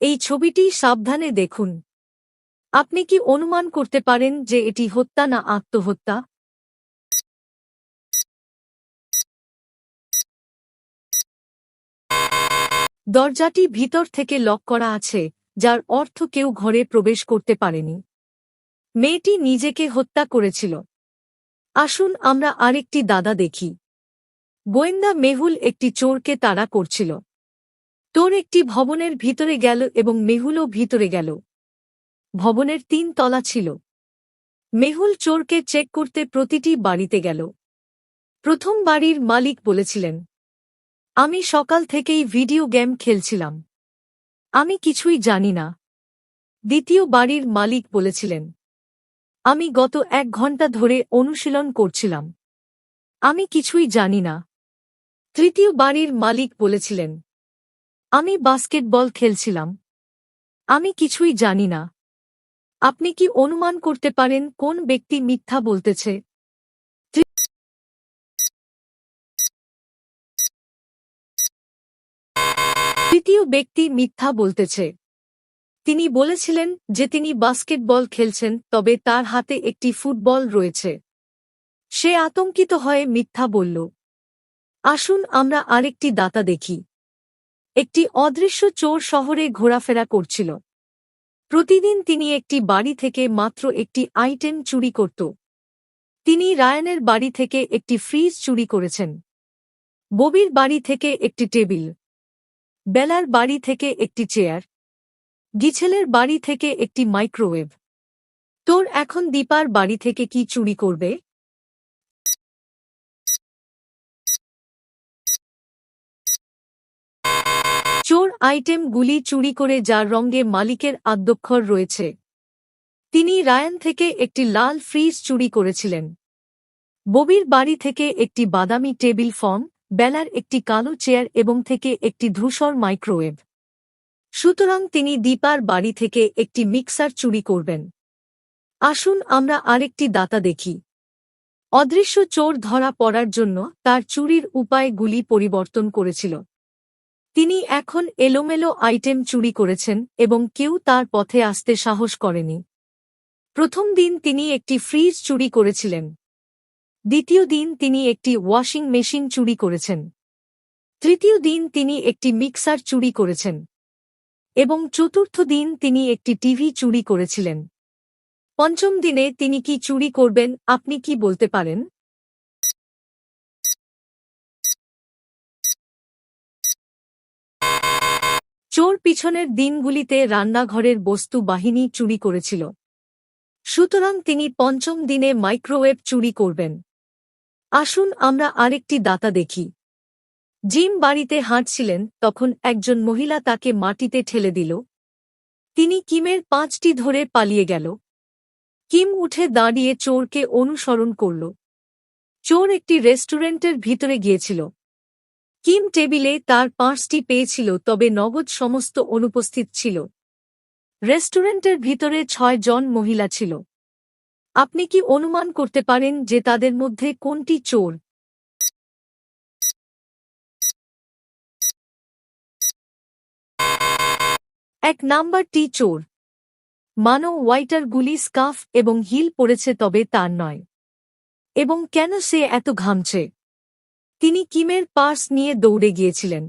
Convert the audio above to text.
এই ছবিটি সাবধানে দেখুন। আপনি কি অনুমান করতে পারেন যে এটি হত্যা না আত্মহত্যা? দরজাটি ভিতর থেকে লক করা আছে, যার অর্থ কেউ ঘরে প্রবেশ করতে পারেনি। মেয়েটি নিজেকে হত্যা করেছিল। আসুন আমরা আরেকটি দাদা দেখি। গোয়েন্দা মেহুল একটি চোরকে তাড়া করছিল। চোর একটি ভবনের ভিতরে গেল এবং মেহুলও ভিতরে গেল। ভবনের 3 তলা ছিল। মেহুল চোরকে চেক করতে প্রতিটি বাড়িতে গেল। প্রথম বাড়ির মালিক বলেছিলেন, আমি সকাল থেকেই ভিডিও গেম খেলছিলাম। আমি কিছুই জানি না। দ্বিতীয় বাড়ির মালিক বলেছিলেন, আমি গত 1 ঘন্টা ধরে অনুশীলন করছিলাম। আমি কিছুই জানি না। তৃতীয় বাড়ির মালিক বলেছিলেন, আমি বাস্কেটবল খেলছিলাম। আমি কিছুই জানি না। আপনি কি অনুমান করতে পারেন কোন ব্যক্তি মিথ্যা বলতেছে? তৃতীয় ব্যক্তি মিথ্যা বলতেছে। তিনি বলেছিলেন যে তিনি বাস্কেটবল খেলছেন, তবে তার হাতে একটি ফুটবল রয়েছে। সে আতঙ্কিত হয়ে মিথ্যা বলল। আসুন আমরা আরেকটি দাতা দেখি। একটি অদৃশ্য চোর শহরে ঘোরাফেরা করছিল। প্রতিদিন তিনি একটি বাড়ি থেকে মাত্র একটি আইটেম চুরি করত। তিনি রায়ানের বাড়ি থেকে একটি ফ্রিজ চুরি করেছেন, ববির বাড়ি থেকে একটি টেবিল, বেলার বাড়ি থেকে একটি চেয়ার, গিছেলের বাড়ি থেকে একটি মাইক্রোওয়েভ। তোর এখন দীপার বাড়ি থেকে কি চুরি করবে? চোর আইটেমগুলি চুরি করে যার রঙে মালিকের আদ্যক্ষর রয়েছে। তিনি রায়ান থেকে একটি লাল ফ্রিজ চুরি করেছিলেন, ববির বাড়ি থেকে একটি বাদামি টেবিল ফর্ম, বেলার একটি কালো চেয়ার এবং থেকে একটি ধূসর মাইক্রোওয়েভ। সুতরাং তিনি দীপার বাড়ি থেকে একটি মিক্সার চুরি করবেন। আসুন আমরা আরেকটি দাতা দেখি। অদৃশ্য চোর ধরা পড়ার জন্য তার চুরির উপায়গুলি পরিবর্তন করেছিল। তিনি এখন এলোমেলো আইটেম চুরি করেছেন এবং কেউ তার পথে আসতে সাহস করেনি। প্রথম দিন তিনি একটি ফ্রিজ চুরি করেছিলেন। দ্বিতীয় দিন তিনি একটি ওয়াশিং মেশিন চুরি করেছেন। তৃতীয় দিন তিনি একটি মিক্সার চুরি করেছেন। এবং চতুর্থ দিন তিনি একটি টিভি চুরি করেছিলেন। পঞ্চম দিনে তিনি কি চুরি করবেন আপনি কি বলতে পারেন? 'চোর পিছনের দিনগুলিতে রান্নাঘরের বস্তু বাহিনী চুরি করেছিল। সুতরাং তিনি পঞ্চম দিনে মাইক্রোওয়েভ চুরি করবেন। আসুন আমরা আরেকটি দাতা দেখি। জিম বাড়িতে হাঁটছিলেন, তখন একজন মহিলা তাকে মাটিতে ঠেলে দিল। তিনি কিমের 5টি ধরে পালিয়ে গেল। কিম উঠে দাঁড়িয়ে চোরকে অনুসরণ করল। চোর একটি রেস্টুরেন্টের ভিতরে গিয়েছিল। কিম টেবিলে তার 5টি পেয়েছিল, তবে নগদ সমস্ত অনুপস্থিত ছিল। রেস্টুরেন্টের ভিতরে 6 জন মহিলা ছিল। আপনি কি অনুমান করতে পারেন যে তাদের মধ্যে কোনটি চোর? এক নাম্বারটি চোর। মানো ওয়াইটারগুলি স্কার্ফ এবং হিল পরেছে, তবে তার নয়। এবং কেন সে এত ঘামছে? তিনি কিমের পার্স নিয়ে দৌড়ে গিয়েছিলেন।